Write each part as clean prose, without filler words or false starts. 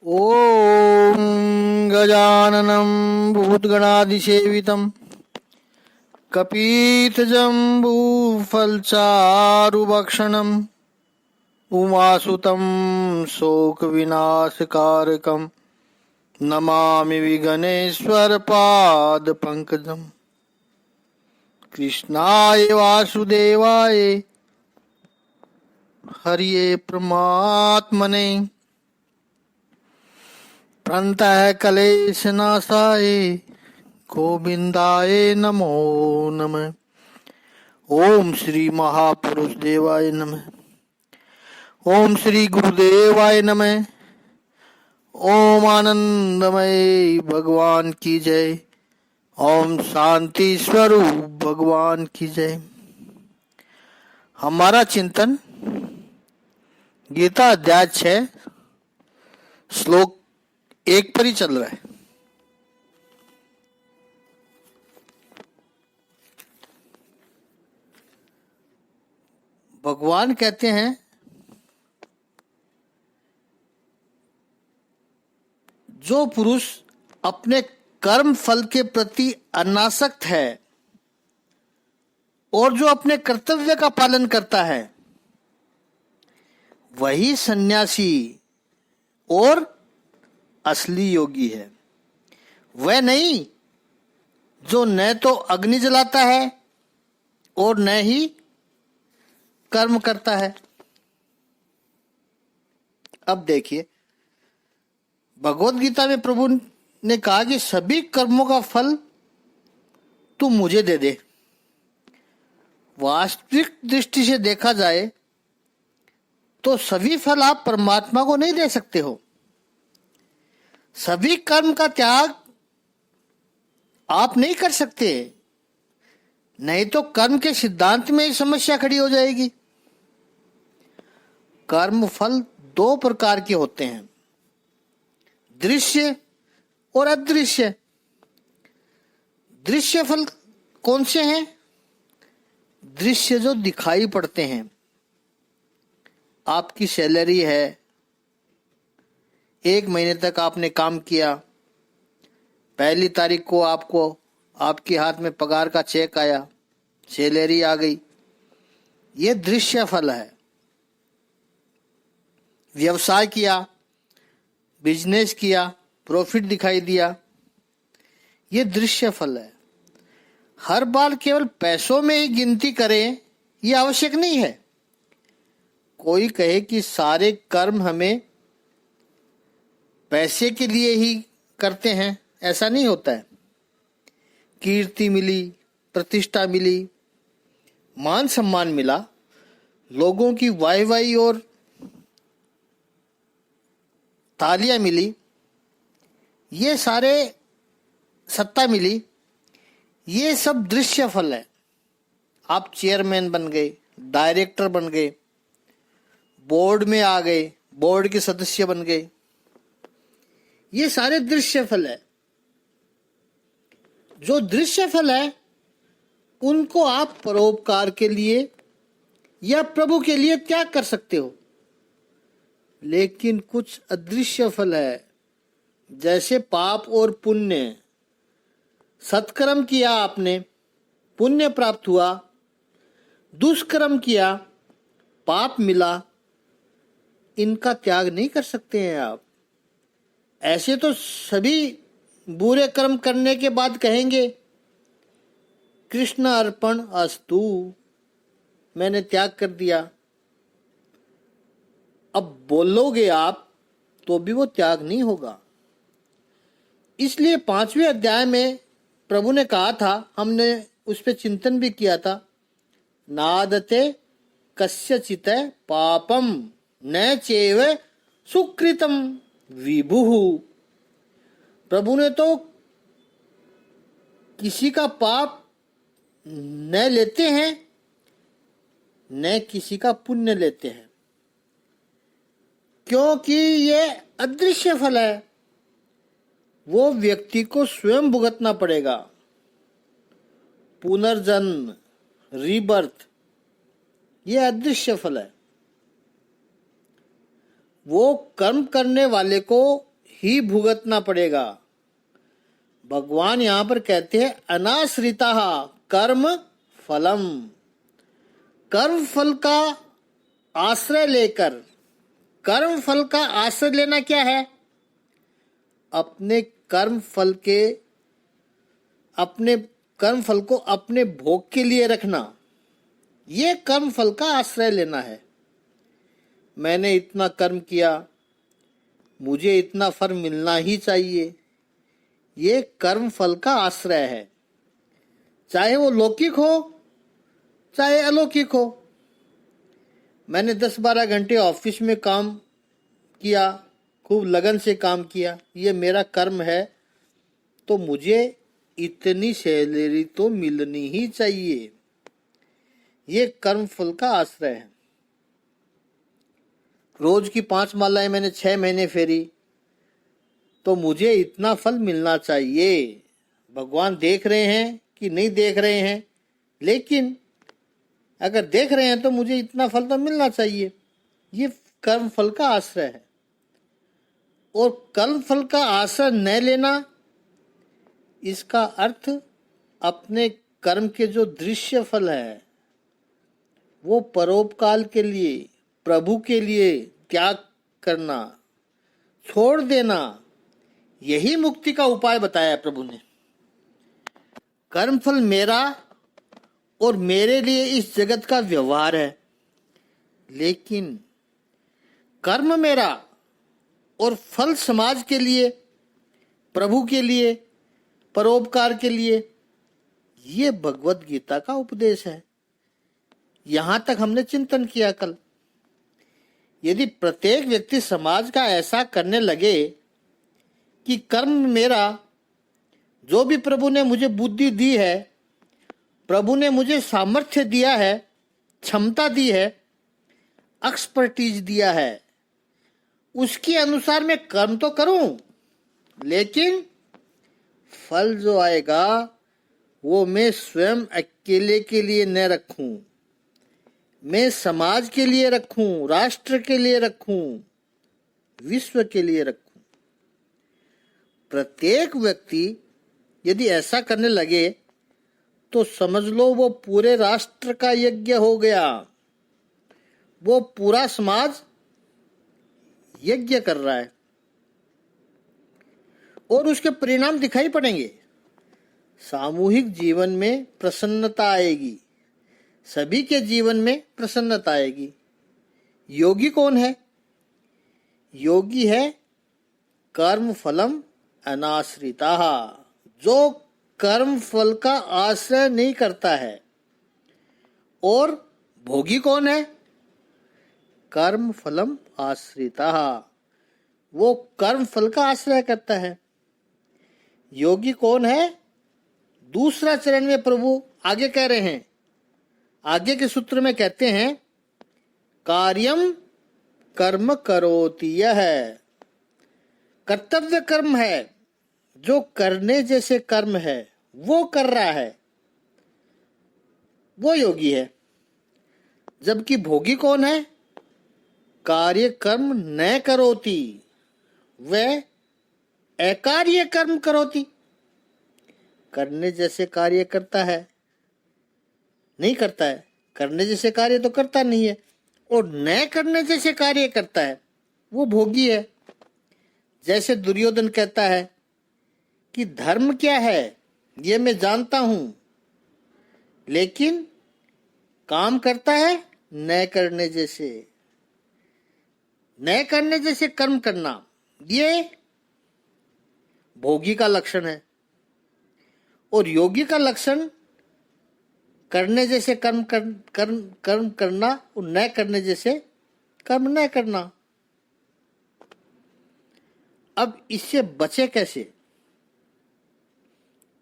ॐ गजाननं भूतगणाधिसेवितं कपीतजम्बूफलचारुभक्षणं उमासुतं शोकविनाशकारकं नमामि विघ्नेश्वरपादपङ्कजम्। कृष्णाय वासुदेवाय हरिये परमात्मने प्रणतः क्लेशनाशाय गोविंदाय नमो नमः। ओम श्री महापुरुष देवाय नमः। ओम श्री गुरुदेवाय नमः। ओम आनंदमय भगवान की जय। ओम शांति स्वरूप भगवान की जय। हमारा चिंतन गीता अध्याय 6 श्लोक 1 पर ही चल रहा है। भगवान कहते हैं जो पुरुष अपने कर्म फल के प्रति अनासक्त है और जो अपने कर्तव्य का पालन करता है वही सन्यासी और असली योगी है। वह नहीं जो न तो अग्नि जलाता है और न ही कर्म करता है। अब देखिए, भगवत गीता में प्रभु ने कहा कि सभी कर्मों का फल तू मुझे दे दे। वास्तविक दृष्टि से देखा जाए तो सभी फल आप परमात्मा को नहीं दे सकते हो। सभी कर्म का त्याग आप नहीं कर सकते, नहीं तो कर्म के सिद्धांत में ही समस्या खड़ी हो जाएगी। कर्म फल 2 प्रकार के होते हैं, दृश्य और अदृश्य। दृश्य फल कौन से हैं? दृश्य जो दिखाई पड़ते हैं। आपकी सैलरी है, 1 महीने तक आपने काम किया, 1 तारीख को आपको आपके हाथ में पगार का चेक आया, सैलरी आ गई, ये दृश्य फल है। व्यवसाय किया, बिजनेस किया, प्रॉफिट दिखाई दिया, ये दृश्य फल है। हर बार केवल पैसों में ही गिनती करें ये आवश्यक नहीं है। कोई कहे कि सारे कर्म हमें पैसे के लिए ही करते हैं, ऐसा नहीं होता है। कीर्ति मिली, प्रतिष्ठा मिली, मान सम्मान मिला, लोगों की वाहवाही और तालियां मिली, ये सारे सत्ता मिली, ये सब दृश्य फल है। आप चेयरमैन बन गए, डायरेक्टर बन गए, बोर्ड में आ गए, बोर्ड के सदस्य बन गए, ये सारे दृश्य फल है। जो दृश्य फल है उनको आप परोपकार के लिए या प्रभु के लिए त्याग कर सकते हो। लेकिन कुछ अदृश्य फल है, जैसे पाप और पुण्य। सत्कर्म किया आपने, पुण्य प्राप्त हुआ, दुष्कर्म किया, पाप मिला, इनका त्याग नहीं कर सकते हैं आप। ऐसे तो सभी बुरे कर्म करने के बाद कहेंगे कृष्ण अर्पण अस्तु, मैंने त्याग कर दिया। अब बोलोगे आप तो भी वो त्याग नहीं होगा। इसलिए 5वें अध्याय में प्रभु ने कहा था, हमने उस पर चिंतन भी किया था, नादते कस्यचित् पापम न चैव सुकृतम विभुः। प्रभु ने तो किसी का पाप न लेते हैं न किसी का पुण्य लेते हैं, क्योंकि ये अदृश्य फल है, वो व्यक्ति को स्वयं भुगतना पड़ेगा। पुनर्जन्म, रीबर्थ, ये अदृश्य फल है। वो कर्म करने वाले को ही भुगतना पड़ेगा। भगवान यहां पर कहते हैं अनाश्रिता कर्म फलम। कर्म फल का आश्रय लेकर, कर्म फल का आश्रय लेना क्या है? अपने कर्म फल को अपने भोग के लिए रखना, ये कर्म फल का आश्रय लेना है। मैंने इतना कर्म किया, मुझे इतना फल मिलना ही चाहिए, ये कर्म फल का आश्रय है, चाहे वो लौकिक हो चाहे अलौकिक हो। मैंने 10-12 घंटे ऑफिस में काम किया, खूब लगन से काम किया, ये मेरा कर्म है, तो मुझे इतनी सैलरी तो मिलनी ही चाहिए, ये कर्म फल का आश्रय है। रोज की 5 मालाएं मैंने 6 महीने फेरी, तो मुझे इतना फल मिलना चाहिए। भगवान देख रहे हैं कि नहीं देख रहे हैं, लेकिन अगर देख रहे हैं तो मुझे इतना फल तो मिलना चाहिए, ये कर्म फल का आश्रय है। और कर्म फल का आश्रय न लेना, इसका अर्थ अपने कर्म के जो दृश्य फल है वो परोपकार के लिए, प्रभु के लिए त्याग करना, छोड़ देना, यही मुक्ति का उपाय बताया प्रभु ने। कर्मफल मेरा और मेरे लिए इस जगत का व्यवहार है, लेकिन कर्म मेरा और फल समाज के लिए, प्रभु के लिए, परोपकार के लिए, ये भगवत गीता का उपदेश है। यहां तक हमने चिंतन किया कल। यदि प्रत्येक व्यक्ति समाज का ऐसा करने लगे कि कर्म मेरा, जो भी प्रभु ने मुझे बुद्धि दी है, प्रभु ने मुझे सामर्थ्य दिया है, क्षमता दी है, एक्सपर्टीज दिया है, उसके अनुसार मैं कर्म तो करूं, लेकिन फल जो आएगा वो मैं स्वयं अकेले के लिए न रखूं, मैं समाज के लिए रखूं, राष्ट्र के लिए रखूं, विश्व के लिए रखूं। प्रत्येक व्यक्ति यदि ऐसा करने लगे तो समझ लो वो पूरे राष्ट्र का यज्ञ हो गया, वो पूरा समाज यज्ञ कर रहा है, और उसके परिणाम दिखाई पड़ेंगे। सामूहिक जीवन में प्रसन्नता आएगी, सभी के जीवन में प्रसन्नता आएगी। योगी कौन है? योगी है कर्म फलम अनाश्रिता, जो कर्म फल का आश्रय नहीं करता है। और भोगी कौन है? कर्म फलम आश्रिता, वो कर्म फल का आश्रय करता है। योगी कौन है? दूसरा चरण में प्रभु आगे कह रहे हैं, आगे के सूत्र में कहते हैं, कार्यम कर्म करोति, यह है कर्तव्य कर्म है, जो करने जैसे कर्म है वो कर रहा है, वो योगी है। जबकि भोगी कौन है? कार्य कर्म न करोति, वह अकार्य कर्म करोति, करने जैसे कार्य करता है नहीं करता है, करने जैसे कार्य तो करता नहीं है, और न करने जैसे कार्य करता है, वो भोगी है। जैसे दुर्योधन कहता है कि धर्म क्या है ये मैं जानता हूं, लेकिन काम करता है न करने जैसे, न करने जैसे कर्म करना, ये भोगी का लक्षण है। और योगी का लक्षण करने जैसे कर्म करना और न करने जैसे कर्म न करना। अब इससे बचे कैसे?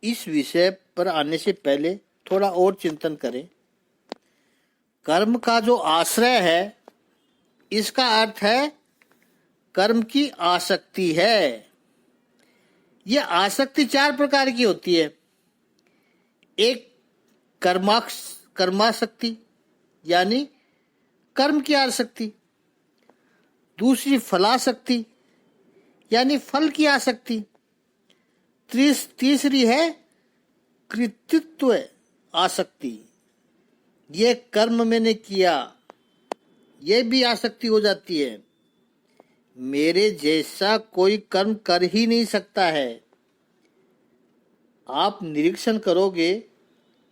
इस विषय पर आने से पहले थोड़ा और चिंतन करें। कर्म का जो आश्रय है, इसका अर्थ है कर्म की आसक्ति है। यह आसक्ति 4 प्रकार की होती है। एक कर्मासक्ति यानी कर्म की आसक्ति, दूसरी फलासक्ति यानी फल की आसक्ति। तीसरी है कृतित्व आसक्ति, ये कर्म मैंने किया, ये भी आसक्ति हो जाती है। मेरे जैसा कोई कर्म कर ही नहीं सकता है। आप निरीक्षण करोगे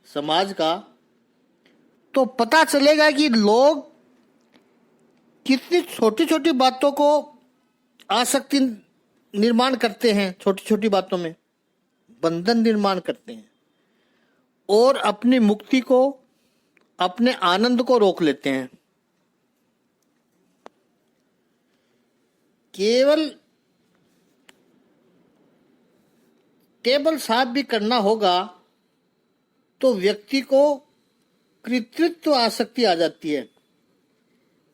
समाज का तो पता चलेगा कि लोग कितनी छोटी छोटी बातों को आसक्ति निर्माण करते हैं, छोटी छोटी बातों में बंधन निर्माण करते हैं और अपनी मुक्ति को, अपने आनंद को रोक लेते हैं। केवल टेबल साफ भी करना होगा तो व्यक्ति को कृतित्व आसक्ति आ जाती है।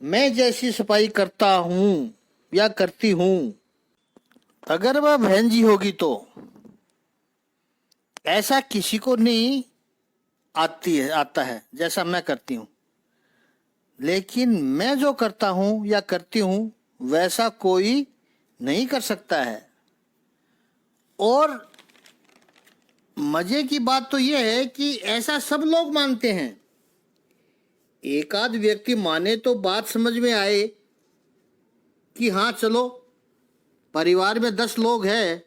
मैं जैसी सफाई करता हूं या करती हूं, अगर वह बहन जी होगी तो ऐसा किसी को नहीं आता है जैसा मैं करती हूं। लेकिन मैं जो करता हूं या करती हूं वैसा कोई नहीं कर सकता है। और मजे की बात तो यह है कि ऐसा सब लोग मानते हैं। एक आध व्यक्ति माने तो बात समझ में आए कि हाँ चलो, परिवार में 10 लोग हैं,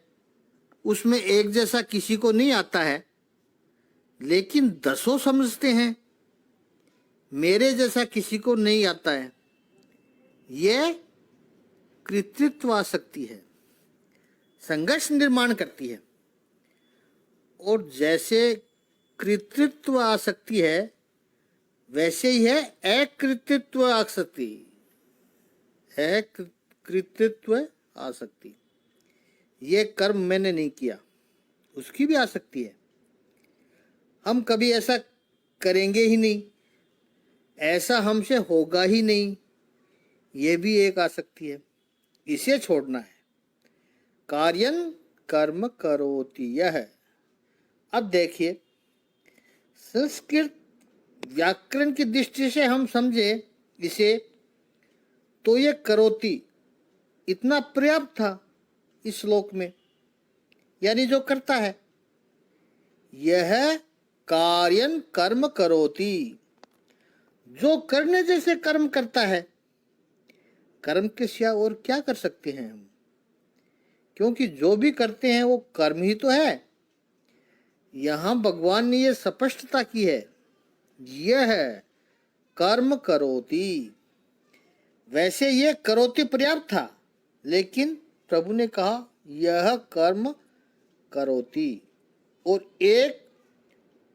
उसमें एक जैसा किसी को नहीं आता है, लेकिन 10 समझते हैं मेरे जैसा किसी को नहीं आता है। यह कृतित्व आसक्ति है, संघर्ष निर्माण करती है। और जैसे कृतित्व आसक्ति है वैसे ही है अकृतित्व आसक्ति। अकृतित्व आसक्ति, ये कर्म मैंने नहीं किया, उसकी भी आसक्ति है। हम कभी ऐसा करेंगे ही नहीं, ऐसा हमसे होगा ही नहीं, ये भी एक आसक्ति है। इसे छोड़ना है। कार्यं कर्म करोति यह। अब देखिए, संस्कृत व्याकरण की दृष्टि से हम समझे इसे तो ये करोति इतना पर्याप्त था इस श्लोक में, यानी जो करता है। यह कार्यं कर्म करोति, जो करने जैसे कर्म करता है। कर्म के सिवा और क्या कर सकते हैं हम, क्योंकि जो भी करते हैं वो कर्म ही तो है। यहां भगवान ने ये स्पष्टता की है, यह कर्म करोति। वैसे ये करोति पर्याप्त था, लेकिन प्रभु ने कहा यह कर्म करोति, और एक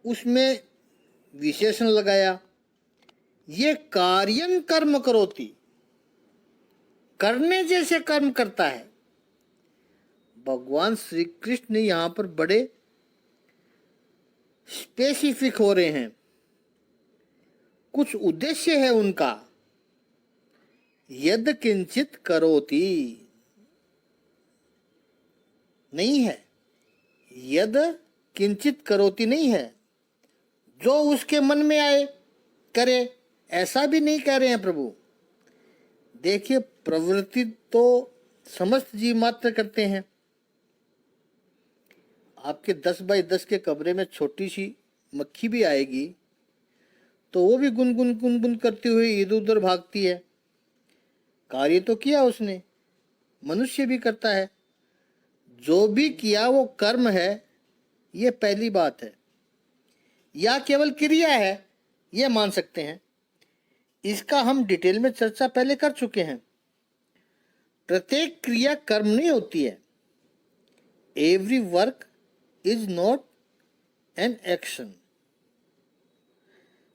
उसमें विशेषण लगाया, ये कार्यं कर्म करोति, करने जैसे कर्म करता है। भगवान श्री कृष्ण यहां पर बड़े स्पेसिफिक हो रहे हैं, कुछ उद्देश्य है उनका। यद किंचित करोति नहीं है, यद किंचित करोति नहीं है, जो उसके मन में आए करे, ऐसा भी नहीं कह रहे हैं प्रभु। देखिए, प्रवृत्ति तो समस्त जीव मात्र करते हैं। आपके 10 बाई 10 के कमरे में छोटी सी मक्खी भी आएगी तो वो भी गुनगुन गुनगुन करती हुई इधर उधर भागती है। कार्य तो किया उसने, मनुष्य भी करता है। जो भी किया वो कर्म है, ये पहली बात है, या केवल क्रिया है, ये मान सकते हैं। इसका हम डिटेल में चर्चा पहले कर चुके हैं। प्रत्येक क्रिया कर्म नहीं होती है। Every work is not an action.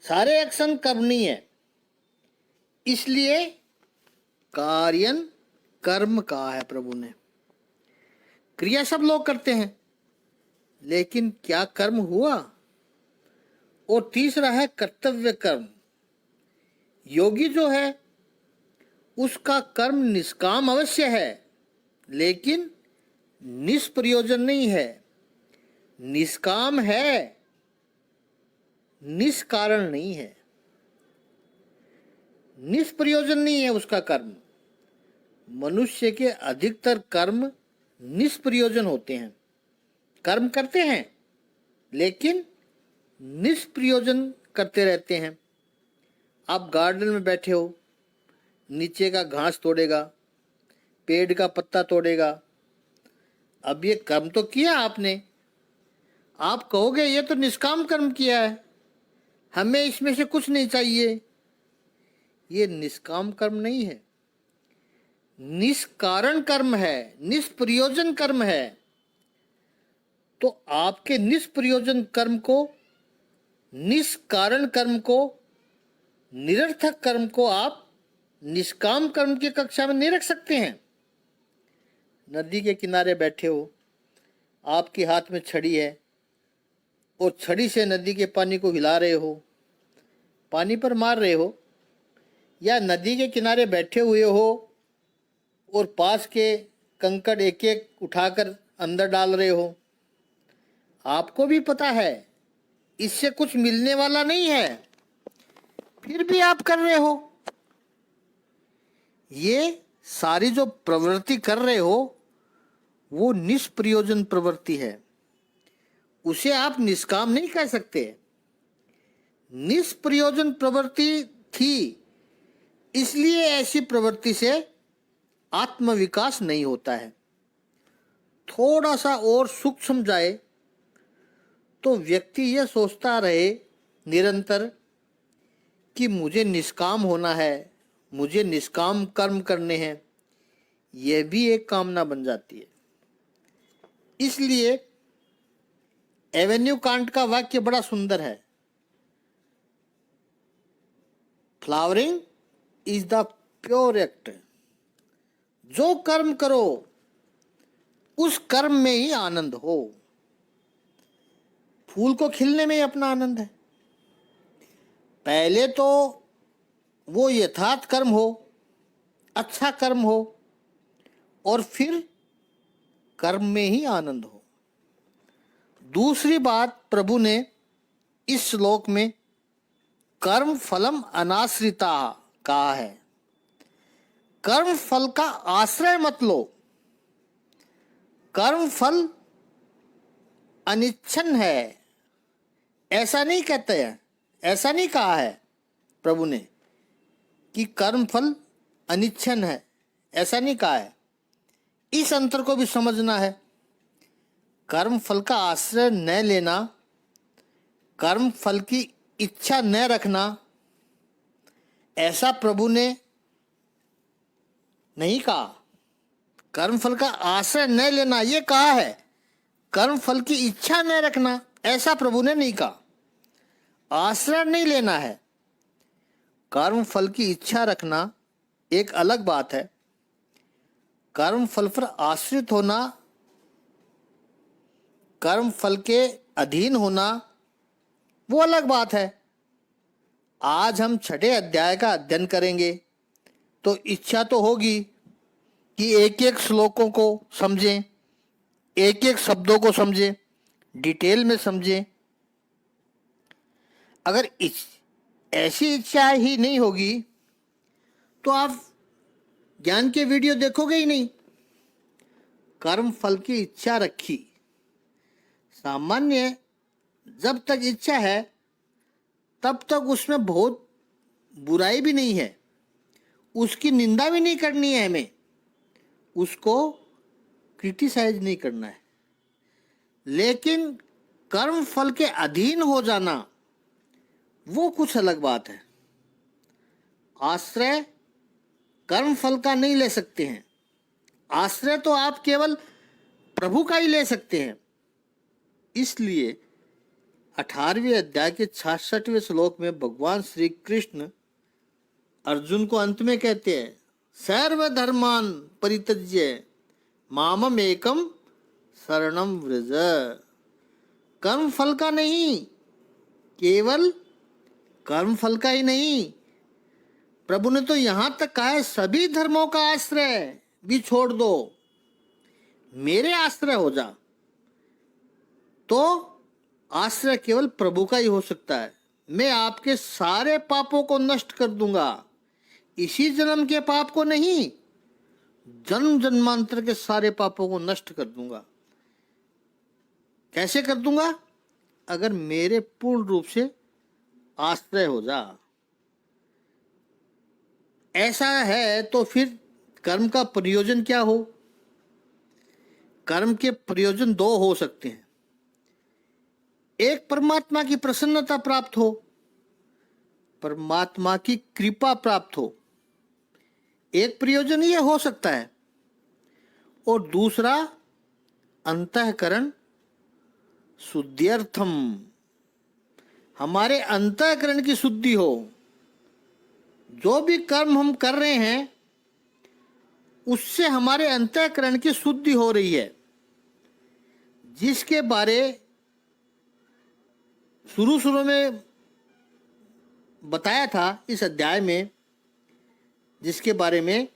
सारे एक्शन कर्म नहीं है, इसलिए कार्यं कर्म कहा है प्रभु ने। क्रिया सब लोग करते हैं, लेकिन क्या कर्म हुआ? और तीसरा है कर्तव्य कर्म। योगी जो है उसका कर्म निष्काम अवश्य है, लेकिन निष्प्रयोजन नहीं है। निष्काम है, निष्कारण नहीं है, निष्प्रयोजन नहीं है उसका कर्म। मनुष्य के अधिकतर कर्म निष्प्रयोजन होते हैं। कर्म करते हैं लेकिन निष्प्रयोजन करते रहते हैं। आप गार्डन में बैठे हो, नीचे का घास तोड़ेगा, पेड़ का पत्ता तोड़ेगा। अब ये कर्म तो किया आपने, आप कहोगे ये तो निष्काम कर्म किया है, हमें इसमें से कुछ नहीं चाहिए। ये निष्काम कर्म नहीं है, निष्कारण कर्म है, निष्प्रयोजन कर्म है। तो आपके निष्प्रयोजन कर्म को, निष्कारण कर्म को, निरर्थक कर्म को आप निष्काम कर्म की कक्षा में नहीं रख सकते हैं। नदी के किनारे बैठे हो, आपके हाथ में छड़ी है और छड़ी से नदी के पानी को हिला रहे हो, पानी पर मार रहे हो, या नदी के किनारे बैठे हुए हो और पास के कंकड़ एक एक उठाकर अंदर डाल रहे हो। आपको भी पता है इससे कुछ मिलने वाला नहीं है, फिर भी आप कर रहे हो। ये सारी जो प्रवृत्ति कर रहे हो वो निष्प्रयोजन प्रवृत्ति है, उसे आप निष्काम नहीं कह सकते। निष्प्रयोजन प्रवृत्ति थी, इसलिए ऐसी प्रवृत्ति से आत्मविकास नहीं होता है। थोड़ा सा और सूक्ष्म जाए तो व्यक्ति यह सोचता रहे निरंतर कि मुझे निष्काम होना है, मुझे निष्काम कर्म करने हैं, यह भी एक कामना बन जाती है। इसलिए एवेन्यू कांट का वाक्य बड़ा सुंदर है, flowering is the pure act. जो कर्म करो उस कर्म में ही आनंद हो। फूल को खिलने में ही अपना आनंद है। पहले तो वो यथार्थ कर्म हो, अच्छा कर्म हो, और फिर कर्म में ही आनंद हो। दूसरी बात, प्रभु ने इस श्लोक में कर्म फलम अनाश्रिता कहा है। कर्म फल का आश्रय मत लो। कर्म फल अनिच्छन है, ऐसा नहीं कहते हैं, ऐसा नहीं कहा है प्रभु ने कि कर्म फल अनिच्छन है, ऐसा नहीं कहा है। इस अंतर को भी समझना है। कर्म फल का आश्रय न लेना, कर्म फल की इच्छा न रखना, ऐसा प्रभु ने नहीं कहा। कर्म फल का आश्रय न लेना ये कहा है, कर्म फल की इच्छा न रखना ऐसा प्रभु ने नहीं कहा। आश्रय नहीं लेना है, कर्म फल की इच्छा रखना एक अलग बात है। कर्म फल पर आश्रित होना, कर्म फल के अधीन होना, वो अलग बात है। आज हम 6ठे अध्याय का अध्ययन करेंगे तो इच्छा तो होगी कि एक एक श्लोकों को समझें, एक एक शब्दों को समझें, डिटेल में समझें। अगर ऐसी इच्छा ही नहीं होगी तो आप ज्ञान के वीडियो देखोगे ही नहीं। कर्म फल की इच्छा रखी, सामान्य जब तक इच्छा है तब तक उसमें बहुत बुराई भी नहीं है, उसकी निंदा भी नहीं करनी है, हमें उसको क्रिटिसाइज नहीं करना है। लेकिन कर्म फल के अधीन हो जाना वो कुछ अलग बात है। आश्रय कर्म फल का नहीं ले सकते हैं, आश्रय तो आप केवल प्रभु का ही ले सकते हैं। इसलिए 18वें अध्याय के 66वें श्लोक में भगवान श्री कृष्ण अर्जुन को अंत में कहते हैं, सर्वधर्मान परित्यज्य मामम एकम शरणम व्रज। कर्म फल का नहीं, केवल कर्म फल का ही नहीं, प्रभु ने तो यहां तक कहा है सभी धर्मों का आश्रय भी छोड़ दो, मेरे आश्रय हो जा। तो आश्रय केवल प्रभु का ही हो सकता है। मैं आपके सारे पापों को नष्ट कर दूंगा, इसी जन्म के पाप को नहीं, जन्म जन्मांतर के सारे पापों को नष्ट कर दूंगा। कैसे कर दूंगा? अगर मेरे पूर्ण रूप से आश्रय हो जा। ऐसा है तो फिर कर्म का प्रयोजन क्या हो? कर्म के प्रयोजन दो हो सकते हैं। एक, परमात्मा की प्रसन्नता प्राप्त हो, परमात्मा की कृपा प्राप्त हो, एक प्रयोजन यह हो सकता है। और दूसरा, अंतःकरण शुद्ध्यर्थम, हमारे अंतःकरण की शुद्धि हो। जो भी कर्म हम कर रहे हैं उससे हमारे अंतःकरण की शुद्धि हो रही है, जिसके बारे शुरू में बताया था इस अध्याय में, जिसके बारे में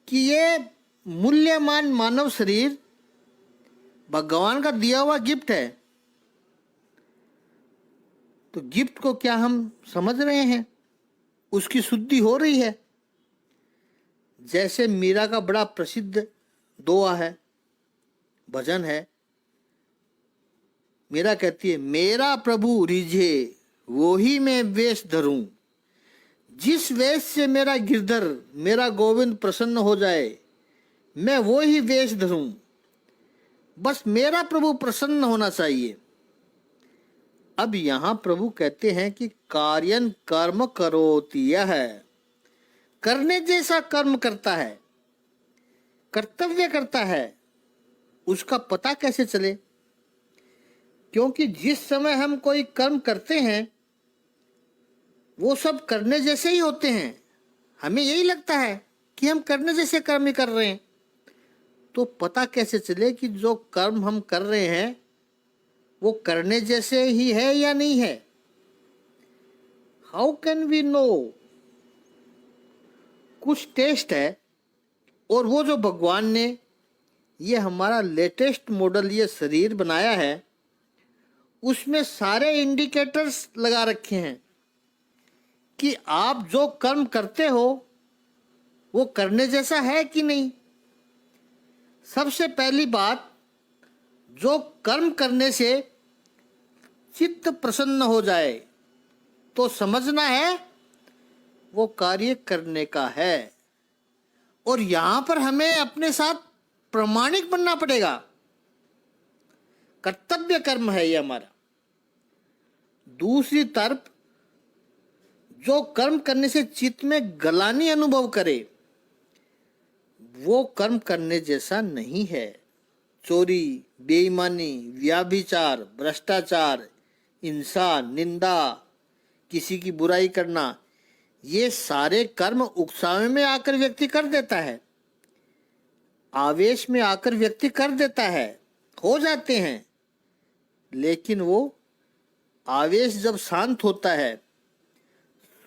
कि ये मूल्यवान मानव शरीर भगवान का दिया हुआ गिफ्ट है। तो गिफ्ट को क्या हम समझ रहे हैं? उसकी शुद्धि हो रही है। जैसे मीरा का बड़ा प्रसिद्ध दोहा है, भजन है। मीरा कहती है, मेरा प्रभु रिझे वो ही मैं वेश धरूं, जिस वेश से मेरा गिरधर मेरा गोविंद प्रसन्न हो जाए, मैं वो ही वेश धरूं। बस मेरा प्रभु प्रसन्न होना चाहिए। अब यहां प्रभु कहते हैं कि कार्यन कर्म करोति, यह है करने जैसा कर्म करता है, कर्तव्य करता है। उसका पता कैसे चले? क्योंकि जिस समय हम कोई कर्म करते हैं वो सब करने जैसे ही होते हैं। हमें यही लगता है कि हम करने जैसे कर्म ही कर रहे हैं। तो पता कैसे चले कि जो कर्म हम कर रहे हैं वो करने जैसे ही है या नहीं है? How can we know? कुछ टेस्ट है, और वो जो भगवान ने ये हमारा लेटेस्ट मॉडल ये शरीर बनाया है उसमें सारे इंडिकेटर्स लगा रखे हैं कि आप जो कर्म करते हो वो करने जैसा है कि नहीं। सबसे पहली बात, जो कर्म करने से चित्त प्रसन्न हो जाए तो समझना है वो कार्य करने का है। और यहां पर हमें अपने साथ प्रामाणिक बनना पड़ेगा। कर्तव्य कर्म है ये हमारा। दूसरी तरफ, जो कर्म करने से चित्त में गलानी अनुभव करे वो कर्म करने जैसा नहीं है। चोरी, बेईमानी, व्याभिचार, भ्रष्टाचार, हिंसा, निंदा, किसी की बुराई करना, ये सारे कर्म उकसावे में आकर व्यक्ति कर देता है, आवेश में आकर व्यक्ति कर देता है, हो जाते हैं। लेकिन वो आवेश जब शांत होता है,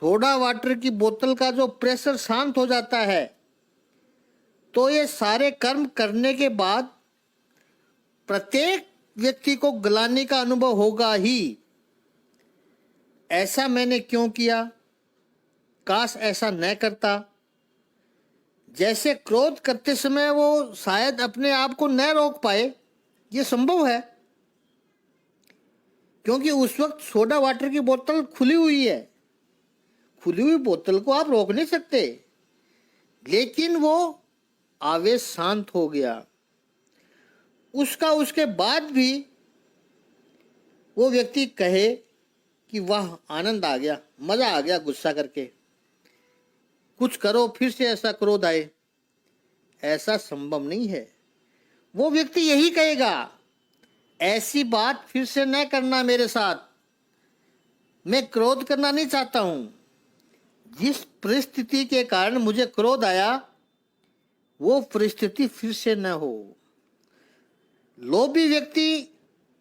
सोडा वाटर की बोतल का जो प्रेशर शांत हो जाता है, तो ये सारे कर्म करने के बाद प्रत्येक व्यक्ति को ग्लानि का अनुभव होगा ही। ऐसा मैंने क्यों किया, काश ऐसा न करता। जैसे क्रोध करते समय वो शायद अपने आप को न रोक पाए, ये संभव है क्योंकि उस वक्त सोडा वाटर की बोतल खुली हुई है। खुली हुई बोतल को आप रोक नहीं सकते, लेकिन वो आवेश शांत हो गया। उसके बाद भी वो व्यक्ति कहे कि वाह आनंद आ गया, मजा आ गया, गुस्सा करके कुछ करो फिर से ऐसा क्रोध आए, ऐसा संभव नहीं है। वो व्यक्ति यही कहेगा, ऐसी बात फिर से न करना मेरे साथ, मैं क्रोध करना नहीं चाहता हूं। जिस परिस्थिति के कारण मुझे क्रोध आया वो परिस्थिति फिर से न हो। लोभी व्यक्ति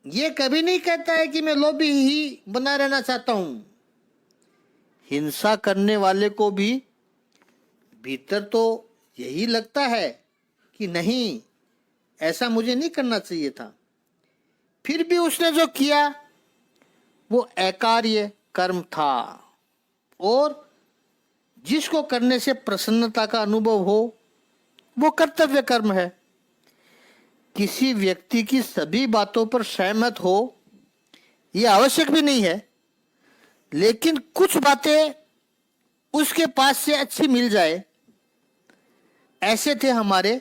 ये कभी नहीं कहता है कि मैं लोभी ही बना रहना चाहता हूं। हिंसा करने वाले को भी भीतर तो यही लगता है कि नहीं, ऐसा मुझे नहीं करना चाहिए था। फिर भी उसने जो किया वो अकार्य कर्म था। और जिसको करने से प्रसन्नता का अनुभव हो वो कर्तव्य कर्म है। किसी व्यक्ति की सभी बातों पर सहमत हो यह आवश्यक भी नहीं है, लेकिन कुछ बातें उसके पास से अच्छी मिल जाए। ऐसे थे हमारे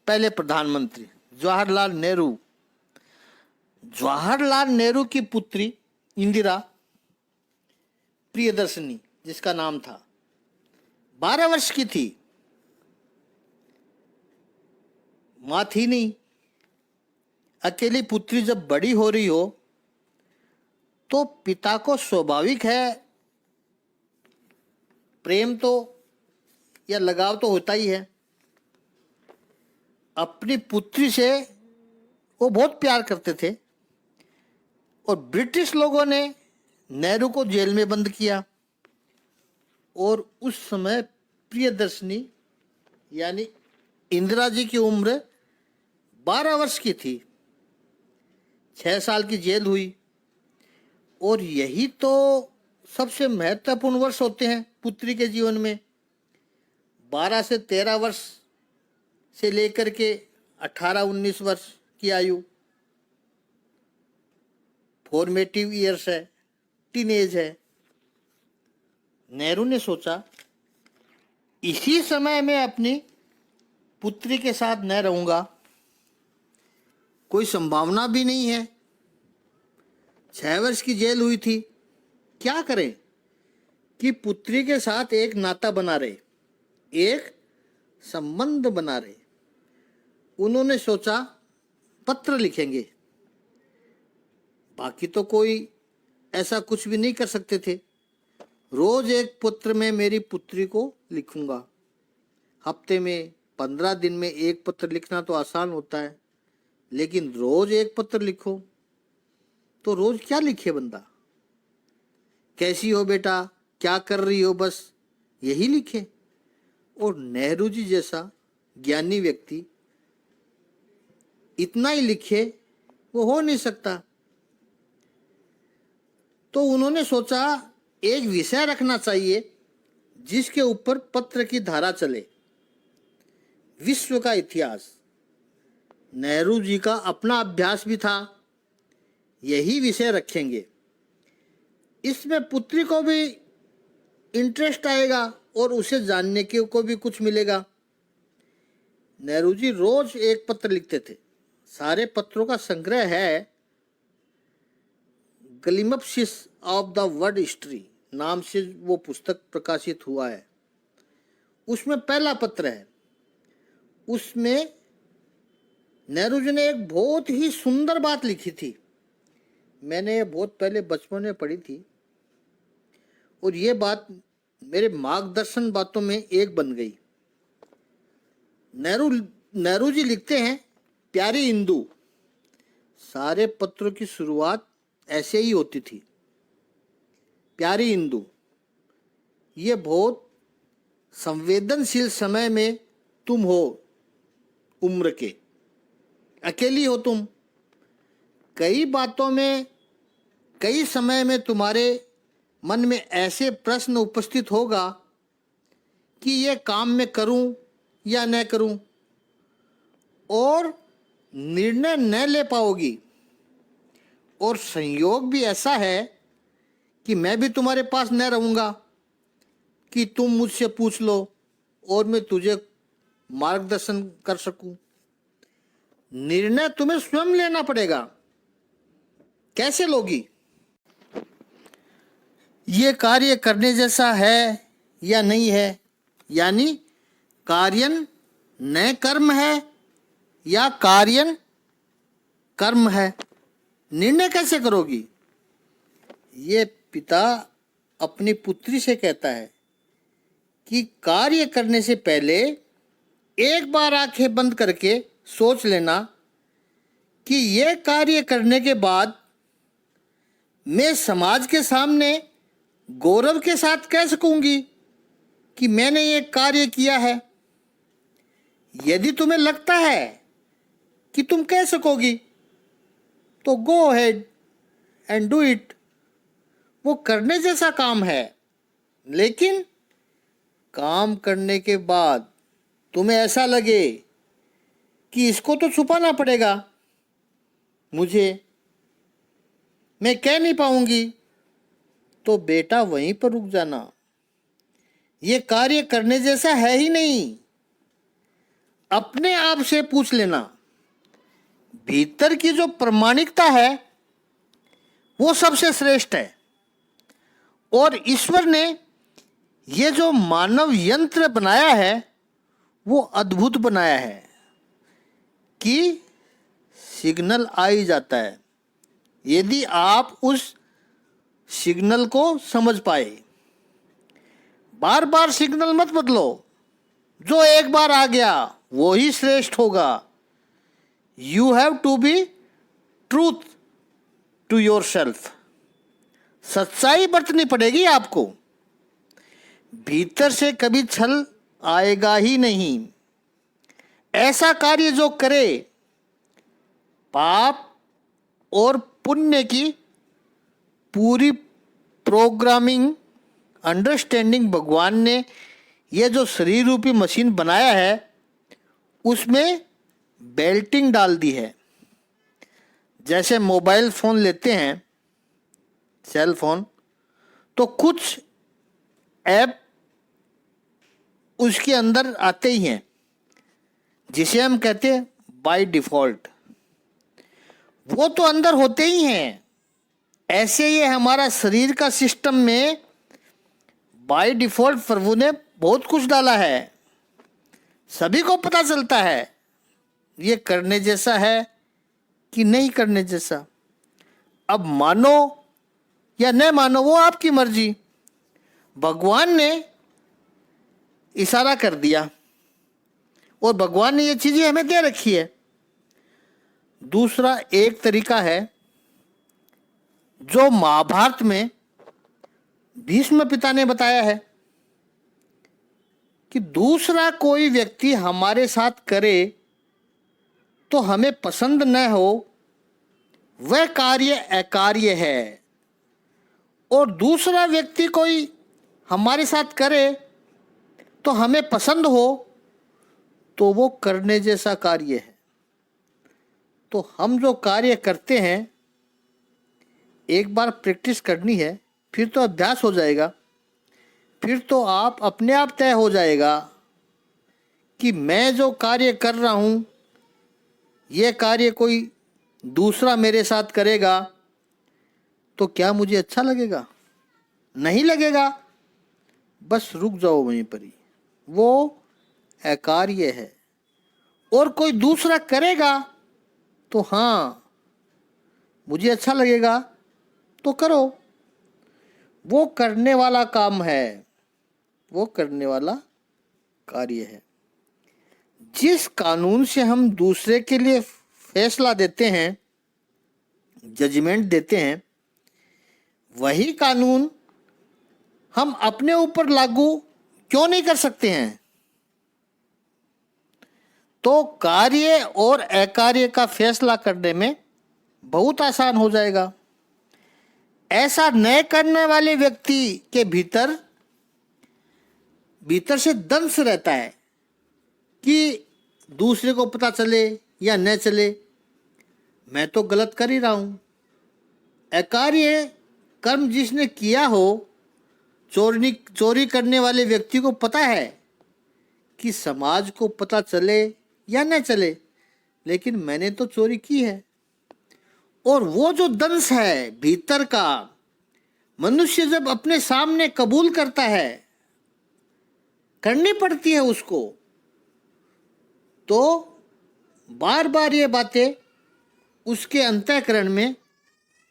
पहले प्रधानमंत्री जवाहरलाल नेहरू। जवाहरलाल नेहरू की पुत्री इंदिरा प्रियदर्शनी, जिसका नाम था, 12 वर्ष की थी, मां थी नहीं। अकेली पुत्री जब बड़ी हो रही हो तो पिता को स्वाभाविक है प्रेम तो या लगाव तो होता ही है। अपनी पुत्री से वो बहुत प्यार करते थे और ब्रिटिश लोगों ने नेहरू को जेल में बंद किया और उस समय प्रियदर्शनी यानी इंदिरा जी की उम्र 12 वर्ष की थी। 6 साल की जेल हुई और यही तो सबसे महत्वपूर्ण वर्ष होते हैं पुत्री के जीवन में। 12 से 13 वर्ष से लेकर के 18-19 वर्ष की आयु फॉर्मेटिव ईयर्स है, टीनेज है। नेहरू ने सोचा इसी समय में अपनी पुत्री के साथ न रहूंगा, कोई संभावना भी नहीं है। 6 वर्ष की जेल हुई थी, क्या करें कि पुत्री के साथ एक नाता बना रहे, एक संबंध बना रहे। उन्होंने सोचा पत्र लिखेंगे, बाकी तो कोई ऐसा कुछ भी नहीं कर सकते थे। रोज एक पत्र में मेरी पुत्री को लिखूंगा। हफ्ते में 15 दिन में एक पत्र लिखना तो आसान होता है, लेकिन रोज एक पत्र लिखो तो रोज क्या लिखे बंदा। कैसी हो बेटा, क्या कर रही हो, बस यही लिखे। और नेहरू जी जैसा ज्ञानी व्यक्ति इतना ही लिखे वो हो नहीं सकता। तो उन्होंने सोचा एक विषय रखना चाहिए जिसके ऊपर पत्र की धारा चले। विश्व का इतिहास। नेहरू जी का अपना अभ्यास भी था, यही विषय रखेंगे। इसमें पुत्री को भी इंटरेस्ट आएगा और उसे जानने के को भी कुछ मिलेगा। नेहरू जी रोज एक पत्र लिखते थे। सारे पत्रों का संग्रह है glimpses of the world history नाम से वो पुस्तक प्रकाशित हुआ है। उसमें पहला पत्र है। उसमें नेहरू जी ने एक बहुत ही सुंदर बात लिखी थी। मैंने ये बहुत पहले बचपन में पढ़ी थी और ये बात मेरे मार्गदर्शन बातों में एक बन गई। नेहरू जी लिखते हैं, प्यारी इंदु। सारे पत्रों की शुरुआत ऐसे ही होती थी, प्यारी इंदु। ये बहुत संवेदनशील समय में तुम हो, उम्र के अकेली हो तुम। कई बातों में कई समय में तुम्हारे मन में ऐसे प्रश्न उपस्थित होगा कि ये काम मैं करूं या न करूं, और निर्णय न ले पाओगी। और संयोग भी ऐसा है कि मैं भी तुम्हारे पास न रहूंगा कि तुम मुझसे पूछ लो और मैं तुझे मार्गदर्शन कर सकूं। निर्णय तुम्हें स्वयं लेना पड़ेगा। कैसे लोगी? ये कार्य करने जैसा है या नहीं है, यानी कार्यन न कर्म है या कार्यन कर्म है, निर्णय कैसे करोगी? ये पिता अपनी पुत्री से कहता है कि कार्य करने से पहले एक बार आंखें बंद करके सोच लेना कि यह कार्य करने के बाद मैं समाज के सामने गौरव के साथ कह सकूंगी कि मैंने ये कार्य किया है। यदि तुम्हें लगता है कि तुम कह सकोगी तो go ahead and do it. वो करने जैसा काम है, लेकिन काम करने के बाद तुम्हें ऐसा लगे कि इसको तो छुपाना पड़ेगा मुझे, मैं कह नहीं पाऊंगी, तो बेटा वहीं पर रुक जाना। ये कार्य करने जैसा है ही नहीं। अपने आप से पूछ लेना, भीतर की जो प्रामाणिकता है वो सबसे श्रेष्ठ है। और ईश्वर ने ये जो मानव यंत्र बनाया है वो अद्भुत बनाया है कि सिग्नल आ ही जाता है, यदि आप उस सिग्नल को समझ पाए। बार बार सिग्नल मत बदलो, जो एक बार आ गया वो ही श्रेष्ठ होगा। You have to be truth to yourself. सच्चाई बरतनी पड़ेगी आपको। भीतर से कभी छल आएगा ही नहीं। ऐसा कार्य जो करे, पाप और पुण्य की पूरी प्रोग्रामिंग अंडरस्टैंडिंग भगवान ने ये जो शरीर रूपी मशीन बनाया है उसमें बेल्टिंग डाल दी है। जैसे मोबाइल फ़ोन लेते हैं, सेल फोन, तो कुछ ऐप उसके अंदर आते ही हैं जिसे हम कहते हैं बाय डिफ़ॉल्ट, वो तो अंदर होते ही हैं। ऐसे ये हमारा शरीर का सिस्टम में बाय डिफ़ॉल्ट प्रभु ने बहुत कुछ डाला है। सभी को पता चलता है ये करने जैसा है कि नहीं करने जैसा। अब मानो या न मानो वो आपकी मर्जी। भगवान ने इशारा कर दिया और भगवान ने ये चीज़ें हमें दे रखी है। दूसरा एक तरीका है जो महाभारत में भीष्म पिता ने बताया है कि दूसरा कोई व्यक्ति हमारे साथ करे तो हमें पसंद न हो, वह कार्य अकार्य है। और दूसरा व्यक्ति कोई हमारे साथ करे तो हमें पसंद हो, तो वो करने जैसा कार्य है। तो हम जो कार्य करते हैं एक बार प्रैक्टिस करनी है, फिर तो अभ्यास हो जाएगा। फिर तो आप अपने आप तय हो जाएगा कि मैं जो कार्य कर रहा हूँ ये कार्य कोई दूसरा मेरे साथ करेगा तो क्या मुझे अच्छा लगेगा? नहीं लगेगा। बस रुक जाओ वहीं पर ही, वो अकार्य है। और कोई दूसरा करेगा तो हाँ मुझे अच्छा लगेगा तो करो। वो करने वाला काम है, वो करने वाला कार्य है। जिस कानून से हम दूसरे के लिए फैसला देते हैं, जजमेंट देते हैं, वही कानून हम अपने ऊपर लागू क्यों नहीं कर सकते हैं? तो कार्य और अकार्य का फैसला करने में बहुत आसान हो जाएगा। ऐसा न करने वाले व्यक्ति के भीतर से दंश रहता है कि दूसरे को पता चले या न चले, मैं तो गलत कर ही रहा हूँ। अकार्य कर्म जिसने किया हो, चोरी करने वाले व्यक्ति को पता है कि समाज को पता चले या न चले, लेकिन मैंने तो चोरी की है। और वो जो दंश है भीतर का, मनुष्य जब अपने सामने कबूल करता है, करनी पड़ती है उसको, तो बार बार ये बातें उसके अंतःकरण में,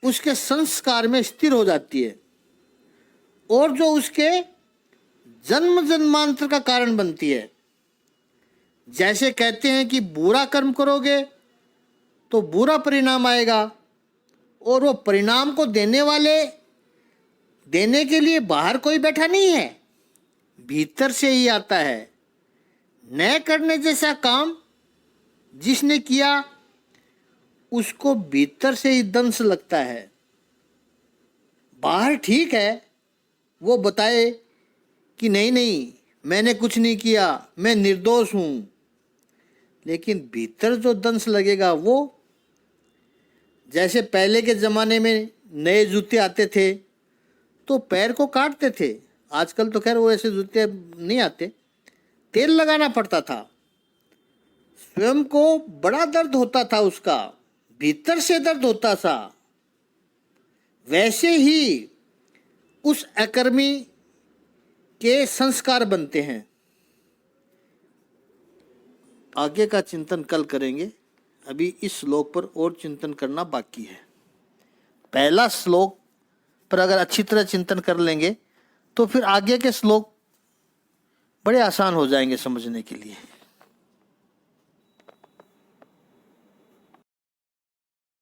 उसके संस्कार में स्थिर हो जाती है और जो उसके जन्म जन्मांतर का कारण बनती है। जैसे कहते हैं कि बुरा कर्म करोगे तो बुरा परिणाम आएगा, और वो परिणाम को देने के लिए बाहर कोई बैठा नहीं है, भीतर से ही आता है। न करने जैसा काम जिसने किया उसको भीतर से ही दंश लगता है। बाहर ठीक है, वो बताए कि नहीं नहीं मैंने कुछ नहीं किया, मैं निर्दोष हूं। लेकिन भीतर जो दंश लगेगा वो, जैसे पहले के जमाने में नए जूते आते थे तो पैर को काटते थे, आजकल तो खैर वो ऐसे जूते नहीं आते, तेल लगाना पड़ता था, स्वयं को बड़ा दर्द होता था, उसका भीतर से दर्द होता था। वैसे ही उस अकर्मी के संस्कार बनते हैं। आगे का चिंतन कल करेंगे, अभी इस श्लोक पर और चिंतन करना बाकी है। पहला श्लोक पर अगर अच्छी तरह चिंतन कर लेंगे तो फिर आगे के श्लोक बड़े आसान हो जाएंगे समझने के लिए।